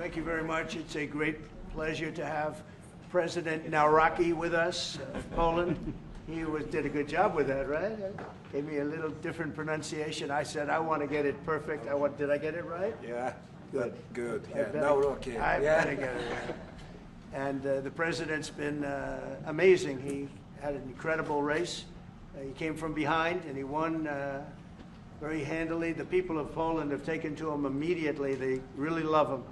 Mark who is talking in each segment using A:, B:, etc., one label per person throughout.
A: Thank you very much. It's a great pleasure to have President Nawrocki with us of Poland. He did a good job with that, right? Gave me a little different pronunciation. I said, I want to get it perfect. Did I get it right?
B: Yeah.
A: Good.
B: Good. Yeah. Nawrocki.
A: I better get it right. And the president's been amazing. He had an incredible race. He came from behind and he won very handily. The people of Poland have taken to him immediately. They really love him.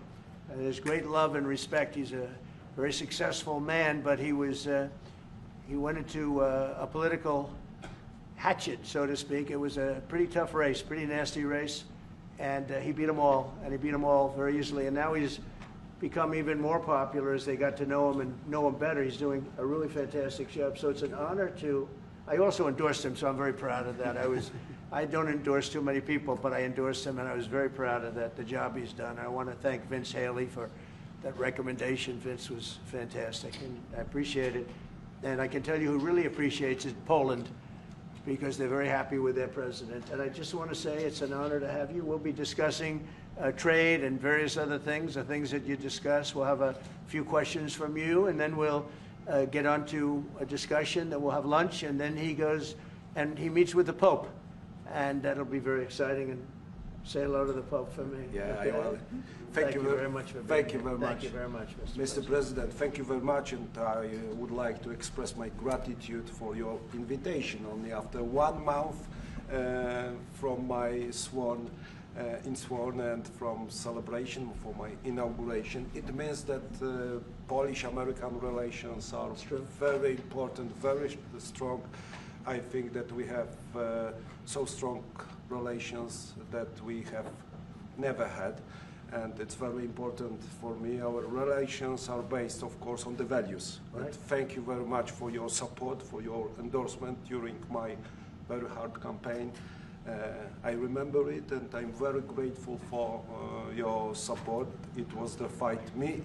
A: There's great love and respect. He's a very successful man, but he went into a political hatchet, so to speak. It was a pretty tough race, pretty nasty race, and he beat them all, and he beat them all very easily. And now he's become even more popular as they got to know him and know him better. He's doing a really fantastic job. So it's an honor to. I also endorsed him, so I'm very proud of that. I don't endorse too many people, but I endorsed him, and I was very proud of that, the job he's done. I want to thank Vince Haley for that recommendation. Vince was fantastic, and I appreciate it. And I can tell you who really appreciates it, Poland, because they're very happy with their president. And I just want to say it's an honor to have you. We'll be discussing trade and various other things, the things that you discuss. We'll have a few questions from you, and then we'll get on to a discussion. Then we'll have lunch, and then he goes and he meets with the Pope. And that'll be very exciting. And say hello to the Pope for me.
B: Yeah,
A: okay?
B: I will.
A: Thank you very much for being here.
B: Thank you very much,
A: Mr.
B: President. Thank you very much, and I would like to express my gratitude for your invitation. Only after 1 month from my sworn and from celebration for my inauguration, it means that Polish-American relations are very important, very strong. I think that we have so strong relations that we have never had, and it's very important for me. Our relations are based, of course, on the values.
A: Right.
B: And thank you very much for your support, for your endorsement during my very hard campaign. I remember it, and I'm very grateful for your support. It was the fight me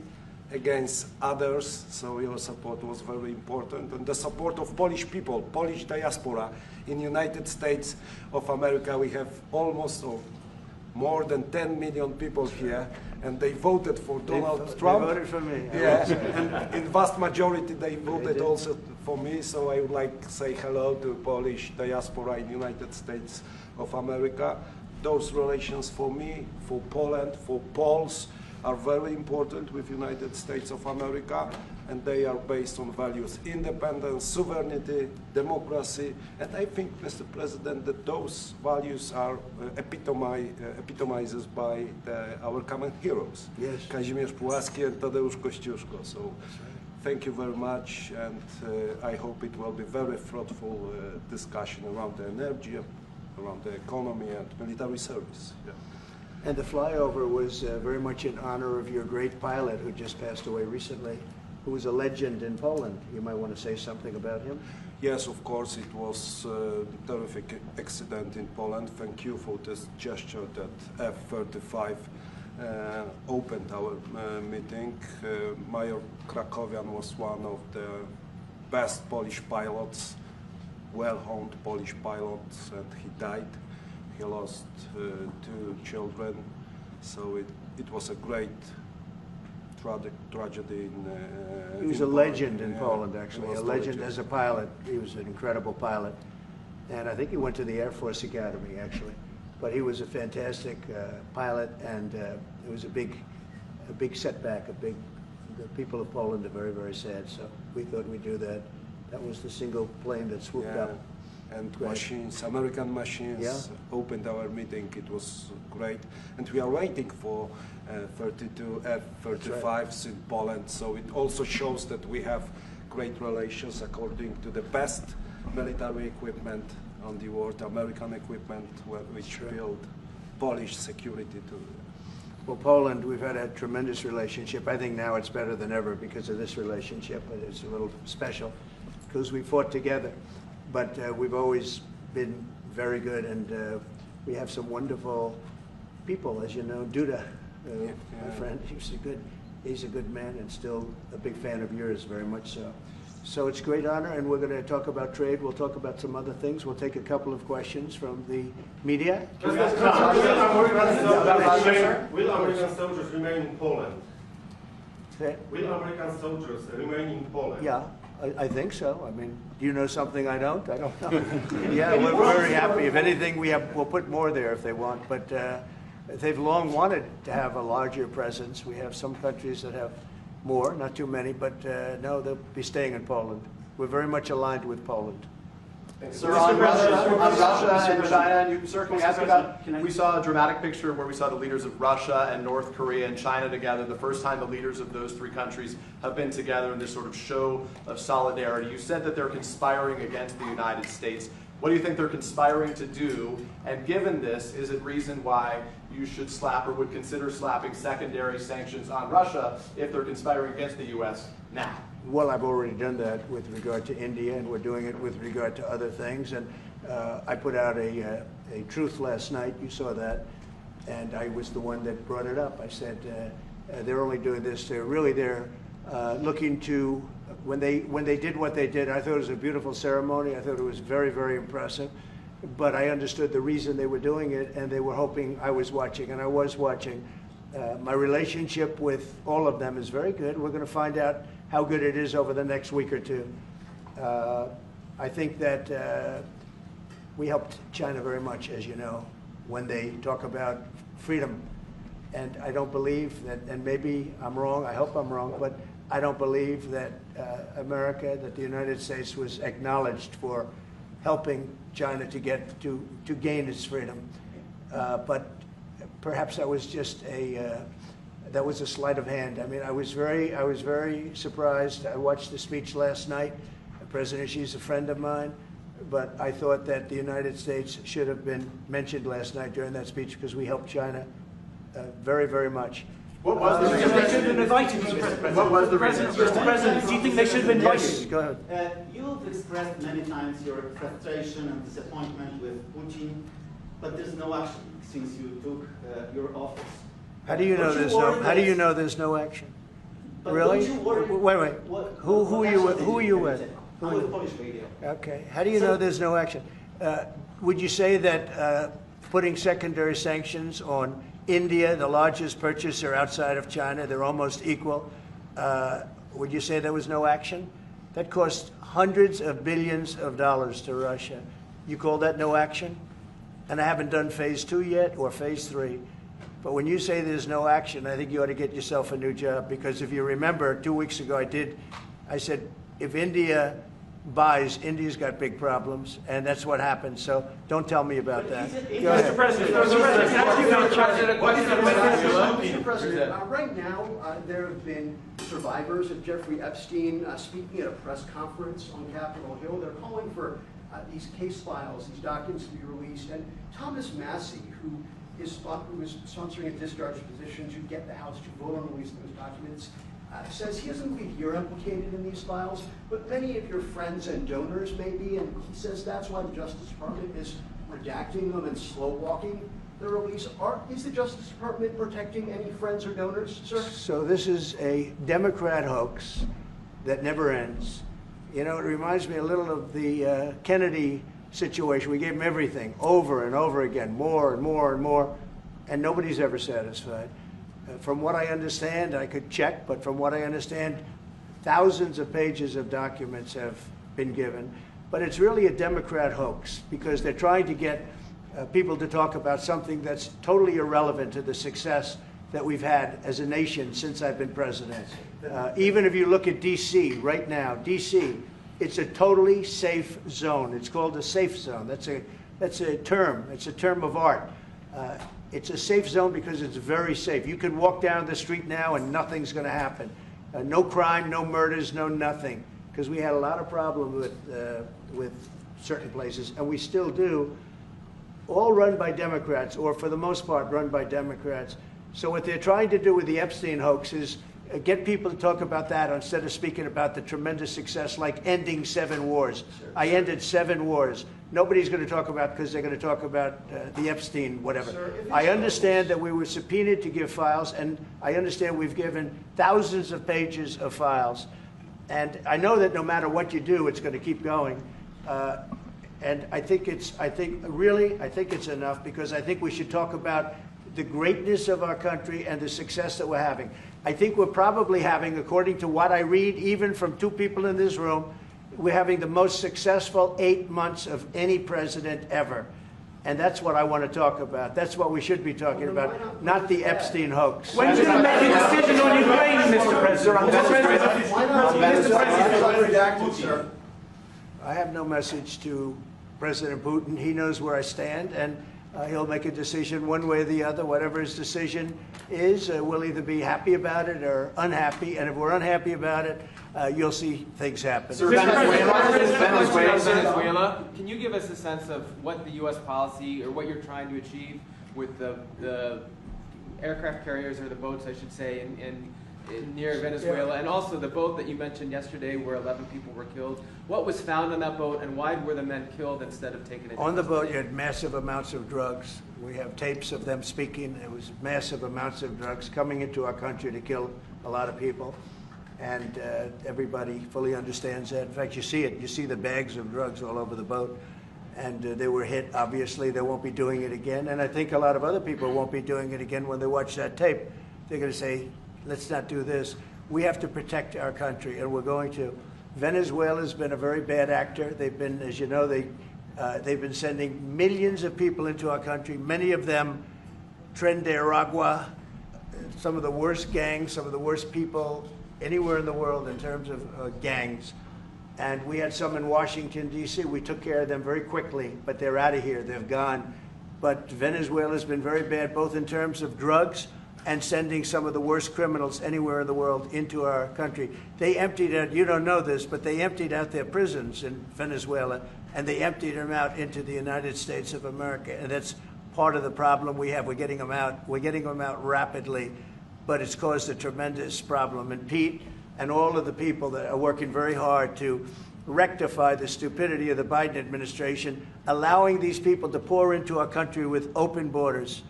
B: against others, so your support was very important, and the support of Polish people, Polish diaspora in United States of America. We have almost more than 10 million people here, and they voted for Donald Trump.
A: They voted for me.
B: Yeah, and in vast majority they voted also for me, so I would like to say hello to Polish diaspora in United States of America. Those relations for me, for Poland, for Poles, are very important with United States of America, and they are based on values: independence, sovereignty, democracy. And I think, Mr. President, that those values are epitomized by our common heroes,
A: yes.
B: Kazimierz Pułaski and Tadeusz Kościuszko. So thank you very much, and I hope it will be very fruitful discussion around the energy, around the economy and military service. Yeah.
A: And the flyover was very much in honor of your great pilot who just passed away recently, who was a legend in Poland. You might want to say something about him.
B: Yes, of course, it was a terrific accident in Poland. Thank you for this gesture that F-35 opened our meeting. Major Krakowian was one of the best Polish pilots, well-honed Polish pilots, and he died. He lost 2 children, so it was a great tragedy
A: he was
B: in
A: a legend in Poland,
B: Yeah,
A: actually, a legend as a pilot. He was an incredible pilot, and I think he went to the Air Force Academy, actually. But he was a fantastic pilot, and it was a big setback. The people of Poland are very, very sad, so we thought we'd do that. That was the single plane that swooped up.
B: And machines, American machines, opened our meeting. It was great. And we are waiting for 32 F-35s in Poland. So it also shows that we have great relations according to the best military equipment on the world, American equipment, which build Polish security too.
A: Well, Poland, we've had a tremendous relationship. I think now it's better than ever because of this relationship. It's a little special because we fought together. But we've always been very good, and we have some wonderful people, as you know. Duda, my friend, he's a good man and still a big fan of yours, very much so. So it's a great honor, and we're going to talk about trade. We'll talk about some other things. We'll take a couple of questions from the media.
C: Will American soldiers remain in Poland? Will American soldiers remain in Poland?
A: Yeah, I think so. I mean, do you know something I don't? I don't know. Yeah, we're very happy. If anything, we'll put more there if they want. But they've long wanted to have a larger presence. We have some countries that have more, not too many, but no, they'll be staying in Poland. We're very much aligned with Poland.
D: Sir, on Russia and China, you, sir, can we ask about, we saw a dramatic picture where we saw the leaders of Russia and North Korea and China together, the first time the leaders of those three countries have been together in this sort of show of solidarity. You said that they're conspiring against the United States. What do you think they're conspiring to do? And given this, is it reason why you should slap or would consider slapping secondary sanctions on Russia if they're conspiring against the U.S. now?
A: Well, I've already done that with regard to India, and we're doing it with regard to other things. And I put out a truth last night. You saw that. And I was the one that brought it up. I said, they're only doing this. They're looking to, when they did what they did, I thought it was a beautiful ceremony. I thought it was very, very impressive. But I understood the reason they were doing it, and they were hoping I was watching, and I was watching. My relationship with all of them is very good. We're going to find out how good it is over the next week or two. I think that we helped China very much, as you know, when they talk about freedom. And I don't believe that, and maybe I'm wrong, I hope I'm wrong, but I don't believe that America, that the United States was acknowledged for helping China to gain its freedom. But perhaps that was just that was a sleight of hand. I mean, I was very surprised. I watched the speech last night. President Xi's a friend of mine, but I thought that the United States should have been mentioned last night during that speech because we helped China very, very much.
D: What was the reason?
E: They should have been invited, Mr. President.
D: What was the reason?
E: Mr. President, do you think they should have been invited?
A: Yes, go ahead.
F: You've expressed many times your frustration and disappointment with Putin, but there's no action since you took your office.
A: How do you know there's no? How do you know there's no action?
F: But
A: Really?
F: don't you worry-
A: Wait. Who are you with?
F: I'm with Polish radio.
A: Okay. How do you know there's no action? Would you say that putting secondary sanctions on India, the largest purchaser outside of China, they're almost equal, would you say there was no action? That cost hundreds of billions of dollars to Russia. You call that no action? And I haven't done phase 2 yet or phase 3. But when you say there's no action, I think you ought to get yourself a new job, because if you remember, 2 weeks ago I said, if India buys, India's got big problems, and that's what happened. So don't tell me about that. Go ahead.
E: Mr. President,
G: Mr. President, right now there have been survivors of Jeffrey Epstein speaking at a press conference on Capitol Hill. They're calling for these case files, these documents to be released. And Thomas Massey, who is sponsoring a discharge position to get the House to vote on releasing those documents, says he doesn't believe you're implicated in these files, but many of your friends and donors may be, and he says that's why the Justice Department is redacting them and slow-walking the release. Is the Justice Department protecting any friends or donors, sir?
A: So this is a Democrat hoax that never ends. You know, it reminds me a little of the Kennedy situation. We gave him everything over and over again, more and more and more, and nobody's ever satisfied. From what I understand, I could check, but from what I understand, thousands of pages of documents have been given. But it's really a Democrat hoax, because they're trying to get people to talk about something that's totally irrelevant to the success that we've had as a nation since I've been president. Even if you look at D.C. right now, D.C., it's a totally safe zone. It's called a safe zone. That's a term. It's a term of art. It's a safe zone because it's very safe. You can walk down the street now and nothing's going to happen. No crime, no murders, no nothing. Because we had a lot of problems with certain places, and we still do. All run by Democrats, or for the most part run by Democrats. So what they're trying to do with the Epstein hoax is get people to talk about that instead of speaking about the tremendous success, like ending 7 wars. I ended 7 wars. Nobody's going to talk about, because they're going to talk about the Epstein whatever. Sir, I understand that we were subpoenaed to give files, and I understand we've given thousands of pages of files. And I know that no matter what you do, it's going to keep going. And I think it's enough, because I think we should talk about the greatness of our country and the success that we're having. I think we're probably having, according to what I read, even from two people in this room, we're having the most successful 8 months of any president ever. And that's what I want to talk about. That's what we should be talking about, not the Epstein hoax.
E: When do you make a decision on Ukraine, Mr. President?
A: I have no message to President Putin. He knows where I stand, and he'll make a decision one way or the other. Whatever his decision is, we'll either be happy about it or unhappy. And if we're unhappy about it, you'll see things happen.
H: Venezuela, can you give us a sense of what the U.S. policy or what you're trying to achieve with the aircraft carriers, or the boats, I should say, in near Venezuela, and also the boat that you mentioned yesterday where 11 people were killed? What was found on that boat, and why were the men killed instead of taken into
A: On the boat,
H: custody?
A: you had massive amounts of drugs. We have tapes of them speaking. It was massive amounts of drugs coming into our country to kill a lot of people. And everybody fully understands that. In fact, you see it. You see the bags of drugs all over the boat. And they were hit, obviously. They won't be doing it again. And I think a lot of other people won't be doing it again when they watch that tape. They're going to say, let's not do this. We have to protect our country, and we're going to. Venezuela's been a very bad actor. They've been, as you know, they've been sending millions of people into our country, many of them Tren de Aragua, some of the worst gangs, some of the worst people anywhere in the world in terms of gangs. And we had some in Washington, D.C. We took care of them very quickly, but they're out of here. They've gone. But Venezuela's been very bad, both in terms of drugs and sending some of the worst criminals anywhere in the world into our country. They emptied out, you don't know this, but they emptied out their prisons in Venezuela, and they emptied them out into the United States of America. And that's part of the problem we have. We're getting them out. We're getting them out rapidly, but it's caused a tremendous problem. And Pete and all of the people that are working very hard to rectify the stupidity of the Biden administration, allowing these people to pour into our country with open borders.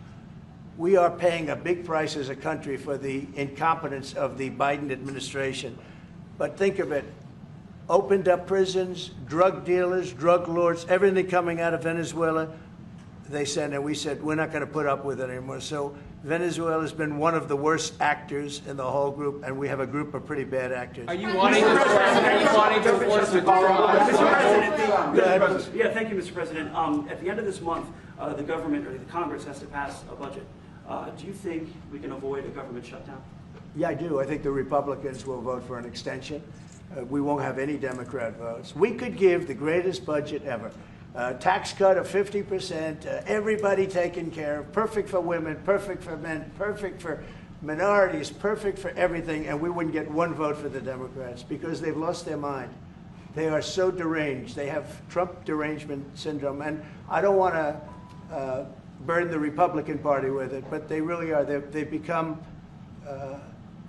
A: We are paying a big price as a country for the incompetence of the Biden administration. But think of it, opened up prisons, drug dealers, drug lords, everything coming out of Venezuela, they said, and we said, we're not going to put up with it anymore. So Venezuela has been one of the worst actors in the whole group, and we have a group of pretty bad actors.
H: Are you wanting to force the
E: Yeah, thank you, Mr. President. At the end of this month, the government or the Congress has to pass a budget. Do you think we can avoid a government shutdown?
A: Yeah, I do. I think the Republicans will vote for an extension. We won't have any Democrat votes. We could give the greatest budget ever. Tax cut of 50%, everybody taken care of, perfect for women, perfect for men, perfect for minorities, perfect for everything, and we wouldn't get one vote for the Democrats because they've lost their mind. They are so deranged. They have Trump derangement syndrome, and I don't want to burn the Republican Party with it, but they really are. They've become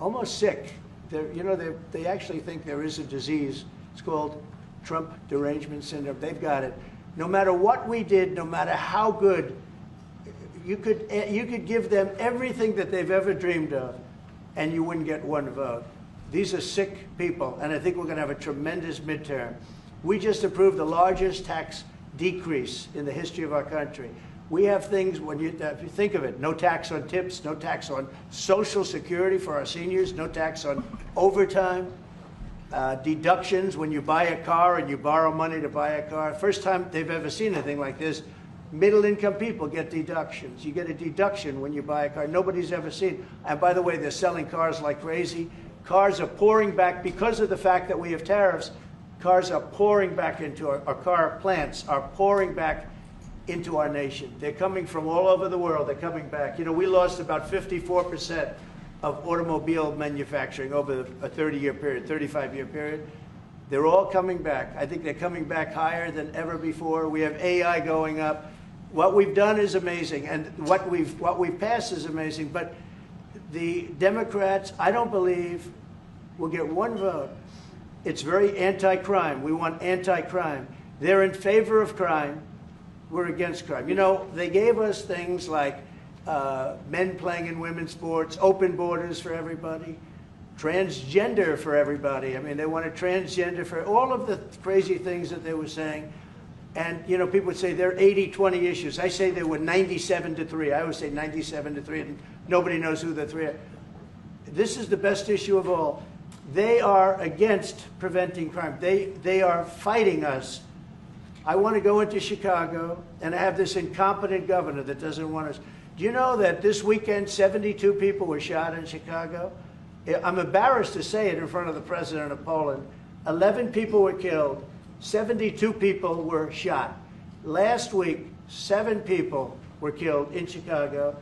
A: almost sick. They actually think there is a disease. It's called Trump derangement syndrome. They've got it. No matter what we did, no matter how good, you could give them everything that they've ever dreamed of, and you wouldn't get one vote. These are sick people, and I think we're going to have a tremendous midterm. We just approved the largest tax decrease in the history of our country. We have things, if you think of it, no tax on tips, no tax on Social Security for our seniors, no tax on overtime, deductions when you buy a car and you borrow money to buy a car. First time they've ever seen anything like this. Middle-income people get deductions. You get a deduction when you buy a car. Nobody's ever seen. And by the way, they're selling cars like crazy. Cars are pouring back because of the fact that we have tariffs. Cars are pouring back into our car plants are pouring back into our nation. They're coming from all over the world. They're coming back. You know, we lost about 54% of automobile manufacturing over a 30-year period, 35-year period. They're all coming back. I think they're coming back higher than ever before. We have AI going up. What we've done is amazing, and what we've passed is amazing. But the Democrats, I don't believe, will get one vote. It's very anti-crime. We want anti-crime. They're in favor of crime. We're against crime. You know, they gave us things like men playing in women's sports, open borders for everybody, transgender for everybody. I mean, they wanted transgender for all of the crazy things that they were saying. And, you know, people would say there are 80-20 issues. I say there were 97-3. I always say 97-3, and nobody knows who the three are. This is the best issue of all. They are against preventing crime. They are fighting us. I want to go into Chicago, and I have this incompetent governor that doesn't want us. Do you know that this weekend 72 people were shot in Chicago? I'm embarrassed to say it in front of the president of Poland. 11 people were killed. 72 people were shot. Last week, 7 people were killed in Chicago,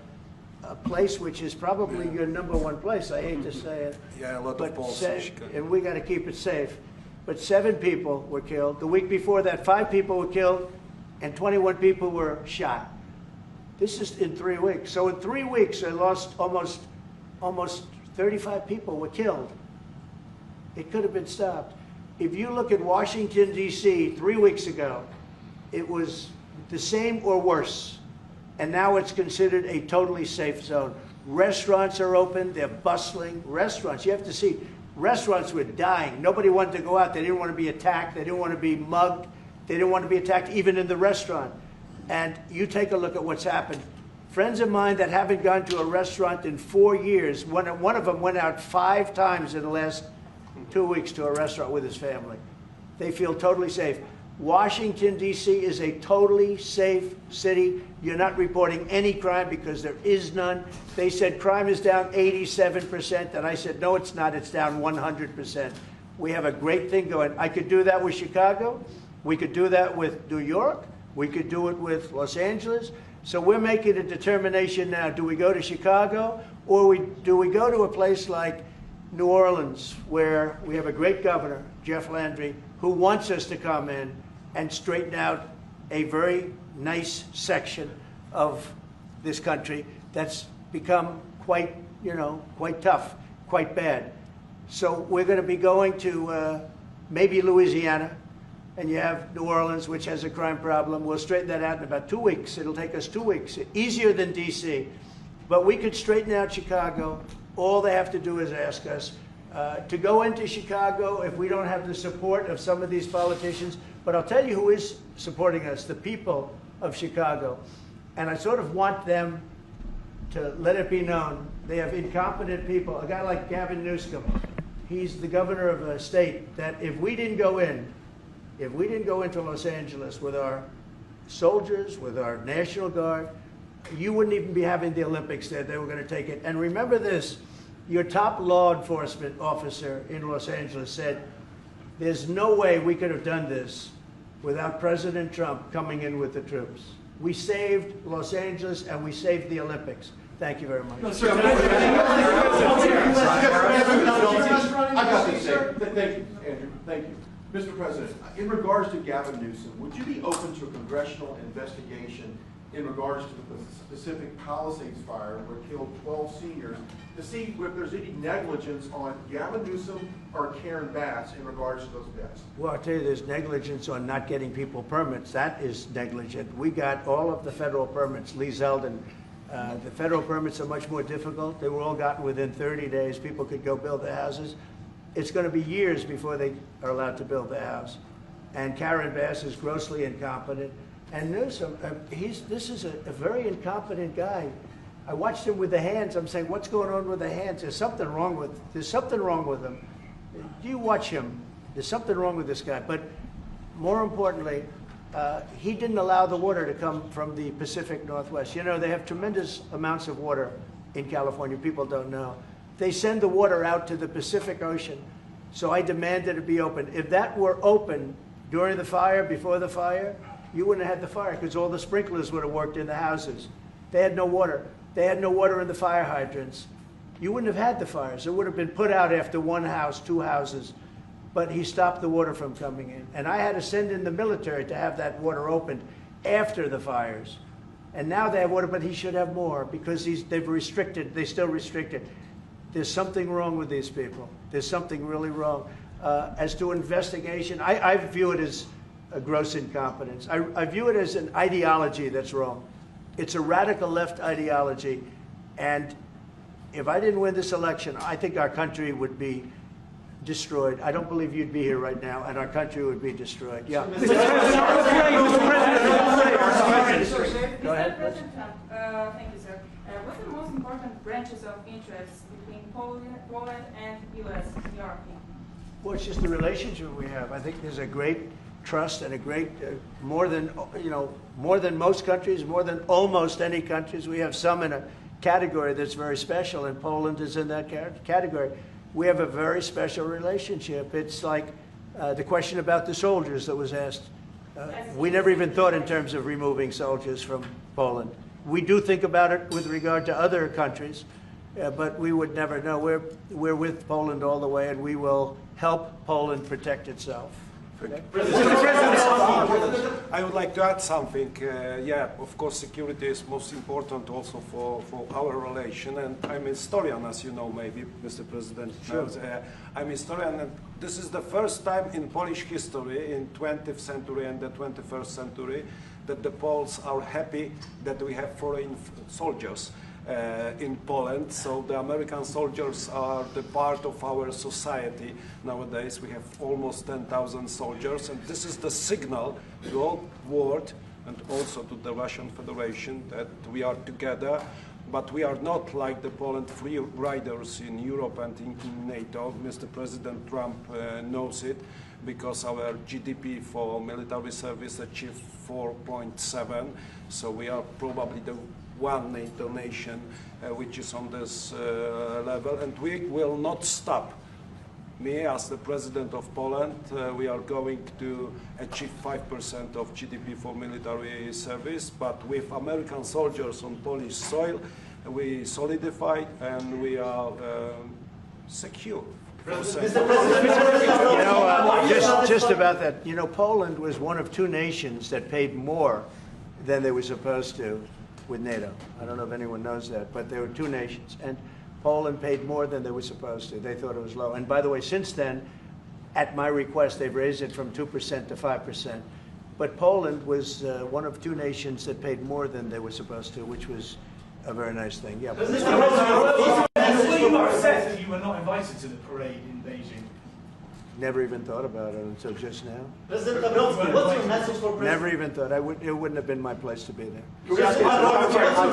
A: a place which is probably your #1 place. I hate to say it.
B: Yeah, a lot of Poles in Chicago.
A: And we got to keep it safe. But 7 people were killed. The week before that, 5 people were killed, and 21 people were shot. This is in 3 weeks. So in 3 weeks, I lost almost 35 people were killed. It could have been stopped. If you look at Washington, D.C., 3 weeks ago, it was the same or worse. And now it's considered a totally safe zone. Restaurants are open. They're bustling. Restaurants, you have to see, restaurants were dying. Nobody wanted to go out. They didn't want to be attacked. They didn't want to be mugged. They didn't want to be attacked even in the restaurant. And you take a look at what's happened. Friends of mine that haven't gone to a restaurant in 4 years, one of them went out 5 times in the last 2 weeks to a restaurant with his family. They feel totally safe. Washington, D.C. is a totally safe city. You're not reporting any crime because there is none. They said crime is down 87%, and I said, no, it's not. It's down 100%. We have a great thing going. I could do that with Chicago. We could do that with New York. We could do it with Los Angeles. So we're making a determination now. Do we go to Chicago, or do we go to a place like New Orleans, where we have a great governor, Jeff Landry, who wants us to come in and straighten out a very nice section of this country that's become quite tough, quite bad. So we're going to be going to maybe Louisiana, and you have New Orleans, which has a crime problem. We'll straighten that out in about 2 weeks. It'll take us 2 weeks, easier than D.C. But we could straighten out Chicago. All they have to do is ask us to go into Chicago if we don't have the support of some of these politicians. But I'll tell you who is supporting us, the people of Chicago. And I sort of want them to let it be known. They have incompetent people. A guy like Gavin Newsom, he's the governor of a state that if we didn't go into Los Angeles with our soldiers, with our National Guard, you wouldn't even be having the Olympics there. They were going to take it. And remember this, your top law enforcement officer in Los Angeles said, there's no way we could have done this without President Trump coming in with the troops. We saved Los Angeles and we saved the Olympics. Thank you very much.
D: I got this, sir. Thank you, Andrew. Thank you. Mr. President, in regards to Gavin Newsom, would you be open to a congressional investigation in regards to the specific Palisades fire where it killed 12 seniors to see if there's any negligence on Gavin Newsom or Karen Bass in regards to those deaths?
A: Well, I'll tell you, there's negligence on not getting people permits. That is negligent. We got all of the federal permits. Lee Zeldin, the federal permits are much more difficult. They were all gotten within 30 days. People could go build their houses. It's going to be years before they are allowed to build their house. And Karen Bass is grossly incompetent. And Newsom, this is a very incompetent guy. I watched him with the hands. I'm saying, what's going on with the hands? There's something wrong with him. You watch him. There's something wrong with this guy. But more importantly, he didn't allow the water to come from the Pacific Northwest. You know, they have tremendous amounts of water in California. People don't know. They send the water out to the Pacific Ocean. So I demanded it be open. If that were open during the fire, before the fire, you wouldn't have had the fire because all the sprinklers would have worked in the houses. They had no water. They had no water in the fire hydrants. You wouldn't have had the fires. It would have been put out after 1 house, 2 houses. But he stopped the water from coming in. And I had to send in the military to have that water opened after the fires. And now they have water, but he should have more because they've restricted, they still restricted. There's something wrong with these people. There's something really wrong. As to investigation, I view it as a gross incompetence. I view it as an ideology that's wrong. It's a radical left ideology. And if I didn't win this election, I think our country would be destroyed. I don't believe you'd be here right now, and our country would be destroyed. Yeah.
I: Mr.
A: Go ahead.
I: President Trump, thank you, sir. What are the most important branches of interest between Poland and U.S. in your opinion?
A: Well, it's just the relationship we have. I think there's a great trust and a great, more than most countries, more than almost any countries. We have some in a category that's very special, and Poland is in that category. We have a very special relationship. It's like the question about the soldiers that was asked. We never even thought in terms of removing soldiers from Poland. We do think about it with regard to other countries, but we would never know. We're with Poland all the way, and we will help Poland protect itself. Okay?
B: I would like to add something. Yeah, of course, security is most important also for our relation. And I'm a historian, as you know, maybe, Mr. President.
A: Sure.
B: I'm a historian, and this is the first time in Polish history, in 20th century and the 21st century, that the Poles are happy that we have foreign soldiers in Poland. So the American soldiers are the part of our society nowadays. We have almost 10,000 soldiers, and this is the signal to the whole world and also to the Russian Federation that we are together. But we are not like the Poland free riders in Europe and in NATO. Mr. President Trump knows it, because our GDP for military service achieved 4.7. So we are probably the one NATO nation which is on this level, and we will not stop. Me, as the President of Poland, we are going to achieve 5% of GDP for military service, but with American soldiers on Polish soil, we solidify and we are secure.
A: Just about that. Poland was one of two nations that paid more than they were supposed to with NATO. I don't know if anyone knows that, but there were two nations, and Poland paid more than they were supposed to. They thought it was low. And by the way, since then, at my request, they've raised it from 2% to 5%. But Poland was one of two nations that paid more than they were supposed to, which was a very nice thing. Yeah.
J: You are upset that you were not invited to the parade in Beijing.
A: Never even thought about it until just now.
F: President Nawrocki, what's your message for President?
A: Never even thought. It wouldn't have been my place to be there.
G: On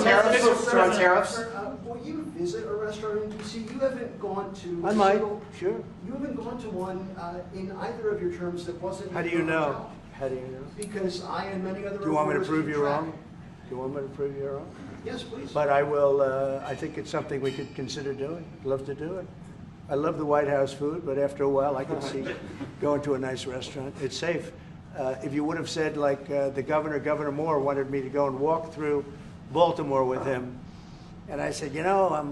G: tariffs? Will you visit a restaurant in D.C.? You haven't gone to.
A: I might. Sure.
G: You haven't gone to one in either of your terms that wasn't.
A: How do you know? How do you know?
G: Because I and many other.
A: Do you want me to
G: reporters
A: prove
G: keep
A: you
G: track.
A: wrong? Do you want me to prove you wrong?
G: Yes, please.
A: But I will. I think it's something we could consider doing. Love to do it. I love the White House food, but after a while, I can see going to a nice restaurant. It's safe. If you would have said, like the Governor Moore wanted me to go and walk through Baltimore with him, and I said, I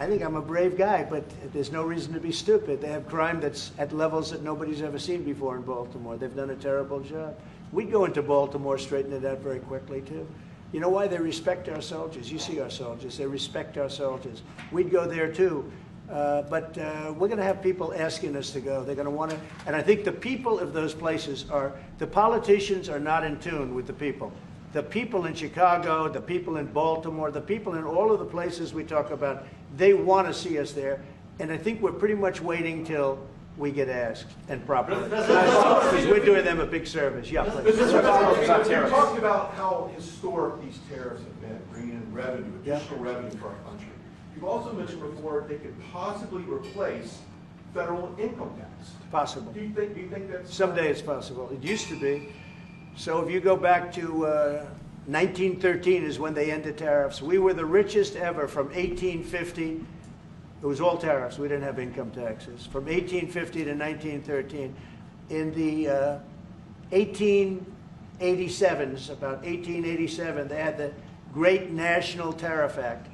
A: think I'm a brave guy, but there's no reason to be stupid. They have crime that's at levels that nobody's ever seen before in Baltimore. They've done a terrible job. We'd go into Baltimore, straighten it out very quickly, too. You know why? They respect our soldiers. You see our soldiers. They respect our soldiers. We'd go there, too. But we're going to have people asking us to go. They're going to want to, and I think the people of those places the politicians are not in tune with the people. The people in Chicago, the people in Baltimore, the people in all of the places we talk about, they want to see us there. And I think we're pretty much waiting till we get asked and properly. Because we're doing them a big service. Yeah, please.
J: You talked about how historic these tariffs have been, bringing in revenue, additional revenue for our country. You've also mentioned before they could possibly replace federal income tax.
A: Possible.
J: Do you think that's...
A: Someday it's possible. It used to be. So if you go back to 1913 is when they ended tariffs. We were the richest ever from 1850. It was all tariffs. We didn't have income taxes. From 1850 to 1913. In the 1887s, about 1887, they had the Great National Tariff Act.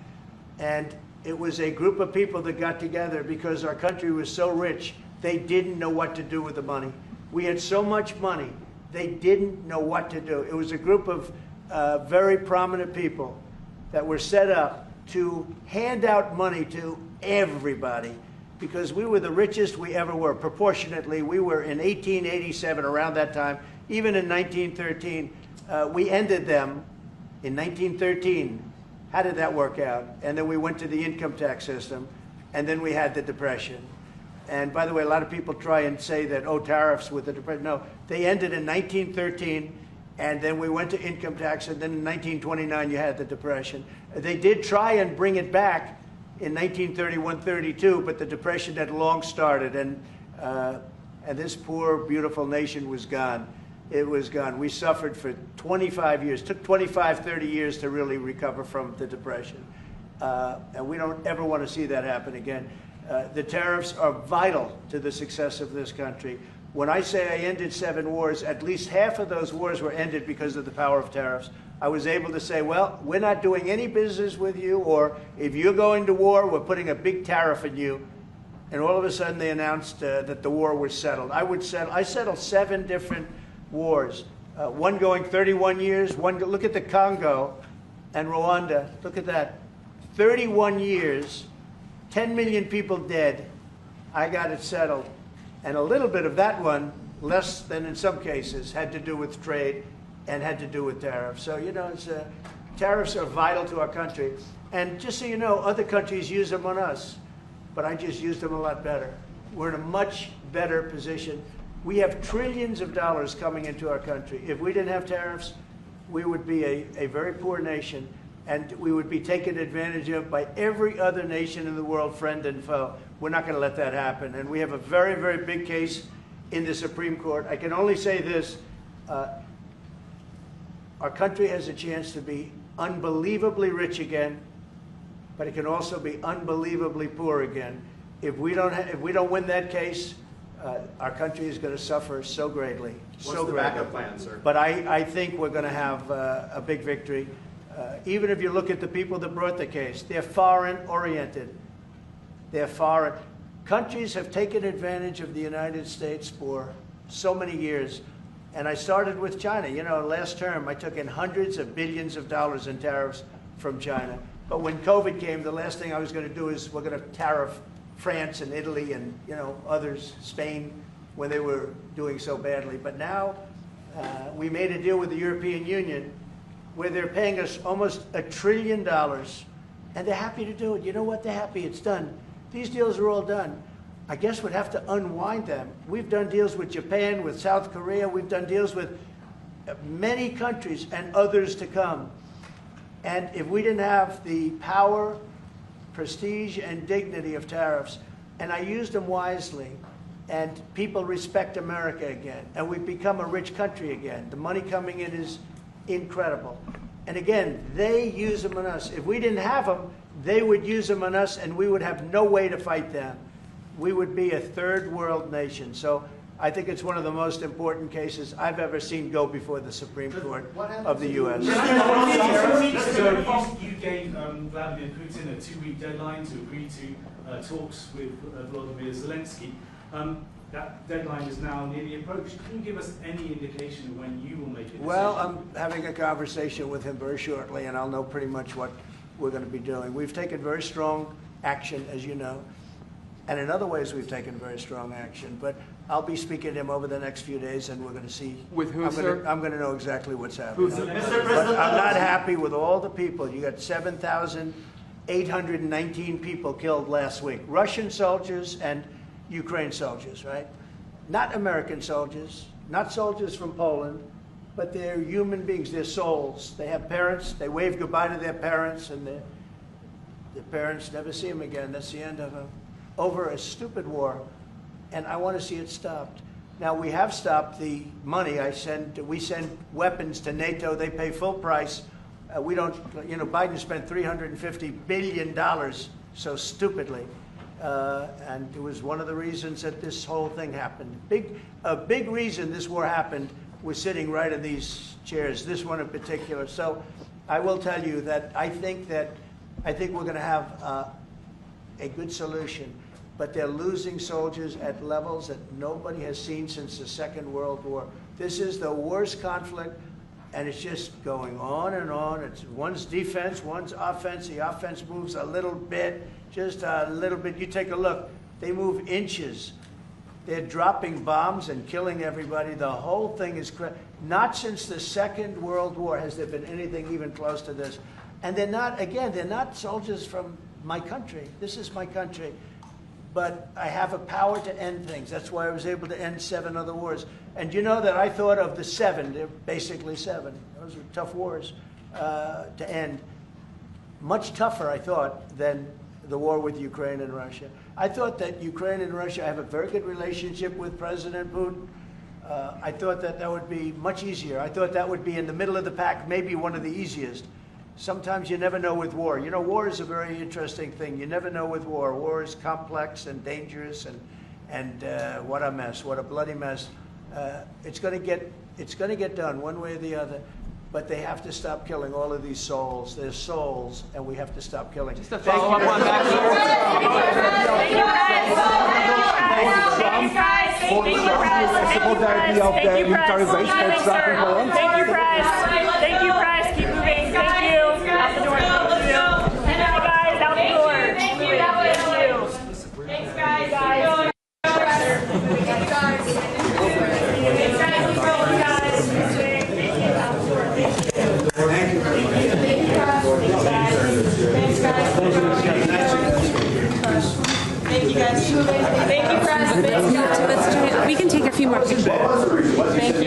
A: And it was a group of people that got together because our country was so rich, they didn't know what to do with the money. We had so much money, they didn't know what to do. It was a group of very prominent people that were set up to hand out money to everybody because we were the richest we ever were. Proportionately, we were in 1887, around that time, even in 1913. We ended them in 1913. How did that work out? And then we went to the income tax system, and then we had the Depression. And by the way, a lot of people try and say that, oh, tariffs with the depression. No, they ended in 1913, and then we went to income tax, and then in 1929 you had the depression. They did try and bring it back in 1931-32, but the depression had long started, and this poor, beautiful nation was gone. It was gone. We suffered for 25 years. It took 25, 30 years to really recover from the depression. And we don't ever want to see that happen again. The tariffs are vital to the success of this country. When I say I ended 7 wars, at least half of those wars were ended because of the power of tariffs. I was able to say, well, we're not doing any business with you, or if you're going to war, we're putting a big tariff on you. And all of a sudden they announced that the war was settled. I settled 7 different wars, one going 31 years, look at the Congo and Rwanda, look at that, 31 years, 10 million people dead. I got it settled. And a little bit of that one, less than in some cases, had to do with trade and had to do with tariffs. So, you know, tariffs are vital to our country. And just so you know, other countries use them on us, but I just used them a lot better. We're in a much better position. We have trillions of dollars coming into our country. If we didn't have tariffs, we would be a very poor nation, and we would be taken advantage of by every other nation in the world, friend and foe. We're not going to let that happen. And we have a very, very big case in the Supreme Court. I can only say this. Our country has a chance to be unbelievably rich again, but it can also be unbelievably poor again. If we don't win that case, our country is going to suffer so greatly.
D: What's the backup plan, sir?
A: But I think we're going to have a big victory. Even if you look at the people that brought the case, they're foreign-oriented. They're foreign. Countries have taken advantage of the United States for so many years. And I started with China. You know, last term, I took in hundreds of billions of dollars in tariffs from China. But when COVID came, the last thing I was going to do is we're going to tariff France and Italy and, you know, others, Spain, when they were doing so badly. But now we made a deal with the European Union where they're paying us almost $1 trillion, and they're happy to do it. You know what? They're happy. It's done. These deals are all done. I guess we'd have to unwind them. We've done deals with Japan, with South Korea. We've done deals with many countries and others to come. And if we didn't have the power, prestige, and dignity of tariffs, and I used them wisely, and people respect America again, and we've become a rich country again. The money coming in is incredible. And again, they use them on us. If we didn't have them, they would use them on us, and we would have no way to fight them. We would be a third world nation. So I think it's one of the most important cases I've ever seen go before the Supreme Court of the U.S.
K: You gave Vladimir Putin a 2-week deadline to agree to talks with Volodymyr Zelensky. That deadline is now nearly approached. Can you give us any indication of when you will make a decision?
A: Well, I'm having a conversation with him very shortly, and I'll know pretty much what we're going to be doing. We've taken very strong action, as you know, and in other ways we've taken very strong action. But I'll be speaking to him over the next few days, and we're going to see.
H: With who, sir?
A: I'm going to know exactly what's happening. But I'm not happy with all the people. You got 7,819 people killed last week. Russian soldiers and Ukraine soldiers, right? Not American soldiers, not soldiers from Poland, but they're human beings, they're souls. They have parents, they wave goodbye to their parents, and their parents never see them again. That's the end of them. Over a stupid war, and I want to see it stopped. Now, we have stopped the money. We send weapons to NATO, they pay full price. We don't, you know, Biden spent $350 billion so stupidly. And it was one of the reasons that this whole thing happened. A big reason this war happened was sitting right in these chairs, this one in particular. So I will tell you that I think we're going to have a good solution, but they're losing soldiers at levels that nobody has seen since the Second World War. This is the worst conflict, and it's just going on and on. It's one's defense, one's offense. The offense moves a little bit. Just a little bit. You take a look. They move inches. They're dropping bombs and killing everybody. The whole thing is not since the Second World War has there been anything even close to this. And they're not, again, they're not soldiers from my country. This is my country. but I have a power to end things. That's why I was able to end 7 other wars. And you know that I thought of the 7, they're basically 7. Those were tough wars to end. Much tougher, I thought, than the war with Ukraine and Russia. I thought that Ukraine and Russia, I have a very good relationship with President Putin. I thought that that would be much easier. I thought that would be in the middle of the pack, maybe one of the easiest. Sometimes you never know with war. You know, war is a very interesting thing. You never know with war. War is complex and dangerous, and what a mess, what a bloody mess. It's going to get done one way or the other. But they have to stop killing all of these souls. They're souls, and we have to stop killing.
H: Just to follow up on that.
L: Thank you, Press. Thank you, Press. Keep moving. Thank you. Out the door. Thank you. Guys, out the door. Thank you. Thanks, guys.
I: Thank you, guys. Thank you, Press. We can take a few more pictures. Thank you.